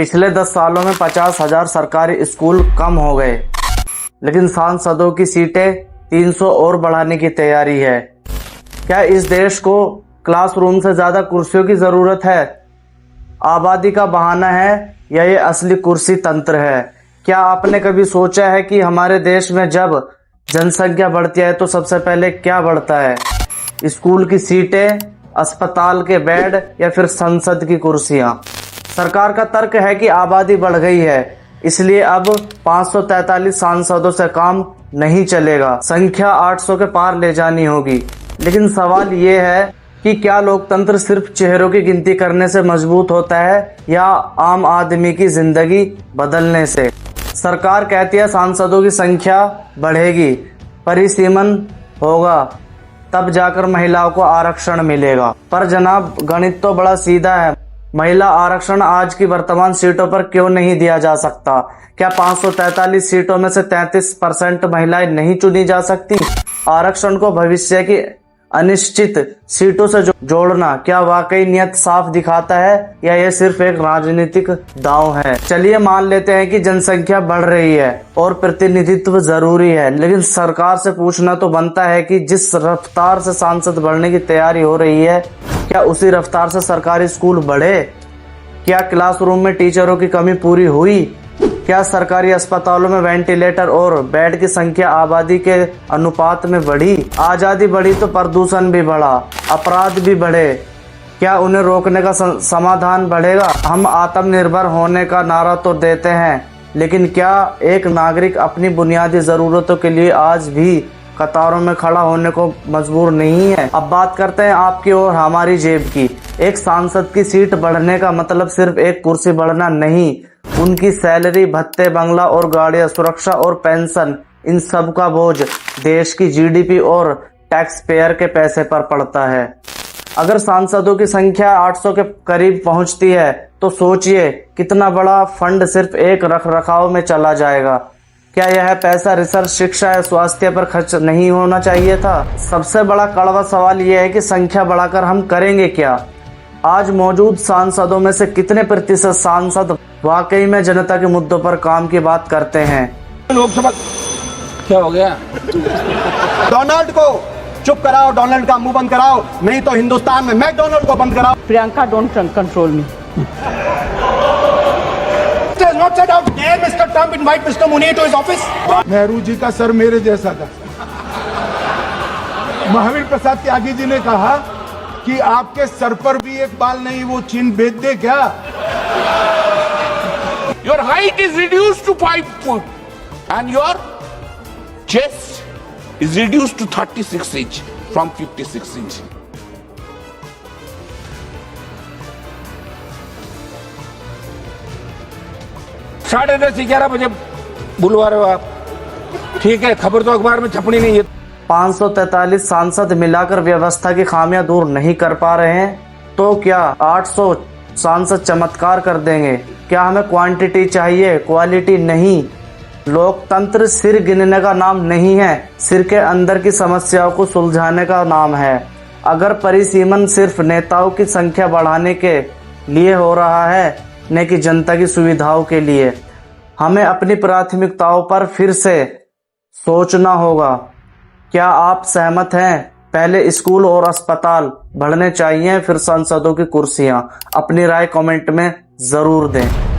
पिछले 10 सालों में 50,000 सरकारी स्कूल कम हो गए, लेकिन सांसदों की सीटें 300 और बढ़ाने की तैयारी है। क्या इस देश को क्लासरूम से ज्यादा कुर्सियों की जरूरत है? आबादी का बहाना है या ये असली कुर्सी तंत्र है? क्या आपने कभी सोचा है कि हमारे देश में जब जनसंख्या बढ़ती है तो सबसे पहले क्या बढ़ता है? स्कूल की सीटें, अस्पताल के बेड या फिर संसद की कुर्सियां? सरकार का तर्क है कि आबादी बढ़ गई है, इसलिए अब 543 सांसदों से काम नहीं चलेगा, संख्या 800 के पार ले जानी होगी। लेकिन सवाल ये है कि क्या लोकतंत्र सिर्फ चेहरों की गिनती करने से मजबूत होता है या आम आदमी की जिंदगी बदलने से? सरकार कहती है सांसदों की संख्या बढ़ेगी, परिसीमन होगा, तब जाकर महिलाओं को आरक्षण मिलेगा। पर जनाब, गणित तो बड़ा सीधा है। महिला आरक्षण आज की वर्तमान सीटों पर क्यों नहीं दिया जा सकता? क्या 543 सीटों में से 33% महिलाएं नहीं चुनी जा सकती? आरक्षण को भविष्य की अनिश्चित सीटों से जोड़ना क्या वाकई नियत साफ दिखाता है या यह सिर्फ एक राजनीतिक दांव है? चलिए मान लेते हैं कि जनसंख्या बढ़ रही है और प्रतिनिधित्व जरूरी है, लेकिन सरकार से पूछना तो बनता है कि जिस रफ्तार से सांसद बढ़ने की तैयारी हो रही है, क्या उसी रफ्तार से सरकारी स्कूल बढ़े? क्या क्लासरूम में टीचरों की कमी पूरी हुई? क्या सरकारी अस्पतालों में वेंटिलेटर और बेड की संख्या आबादी के अनुपात में बढ़ी? आजादी बढ़ी तो प्रदूषण भी बढ़ा, अपराध भी बढ़े। क्या उन्हें रोकने का समाधान बढ़ेगा? हम आत्मनिर्भर होने का नारा तो देते हैं, लेकिन क्या एक नागरिक अपनी बुनियादी जरूरतों के लिए आज भी कतारों में खड़ा होने को मजबूर नहीं है? अब बात करते हैं आपकी और हमारी जेब की। एक सांसद की सीट बढ़ने का मतलब सिर्फ एक कुर्सी बढ़ना नहीं, उनकी सैलरी, भत्ते, बंगला और गाड़ियां, सुरक्षा और पेंशन, इन सब का बोझ देश की जीडीपी और टैक्स पेयर के पैसे पर पड़ता है। अगर सांसदों की संख्या 800 के करीब पहुंचती है तो सोचिए कितना बड़ा फंड सिर्फ एक रखरखाव में चला जाएगा। क्या यह पैसा रिसर्च, शिक्षा या स्वास्थ्य पर खर्च नहीं होना चाहिए था? सबसे बड़ा कड़वा सवाल यह है कि संख्या बढ़ाकर हम करेंगे क्या? आज मौजूद सांसदों में से कितने प्रतिशत सांसद वाकई में जनता के मुद्दों पर काम की बात करते हैं? लोकसभा क्या हो गया? डोनाल्ड को चुप कराओ, डोनाल्ड का मुंह बंद कराओ, नहीं तो हिंदुस्तान में मैकडोनाल्ड को बंद कराओ। Priyanka, don't control me. Not set out. Dare Mr. Trump invite Mr. Munir to his office? Nehru ji का सर मेरे जैसा था। महावीर प्रसाद त्यागी जी ने कहा कि आपके सर पर भी एक बाल नहीं, वो चीन भेज दे क्या? Your height is reduced to 5 feet and your chest is reduced to 36 inch from 56 inch. 10:30-11 बजे बुलवा रहे हो आप, ठीक है, खबर तो अखबार में छपनी नहीं है। 543 सांसद मिलाकर व्यवस्था की खामियां दूर नहीं कर पा रहे हैं तो क्या 800 सांसद चमत्कार कर देंगे? क्या हमें क्वांटिटी चाहिए, क्वालिटी नहीं? लोकतंत्र सिर गिनने का नाम नहीं है, सिर के अंदर की समस्याओं को सुलझाने का नाम है। अगर परिसीमन सिर्फ नेताओं की संख्या बढ़ाने के लिए हो रहा है, न कि जनता की सुविधाओं के लिए, हमें अपनी प्राथमिकताओं पर फिर से सोचना होगा। क्या आप सहमत हैं? पहले स्कूल और अस्पताल बढ़ने चाहिए, फिर सांसदों की कुर्सियां? अपनी राय कमेंट में जरूर दें।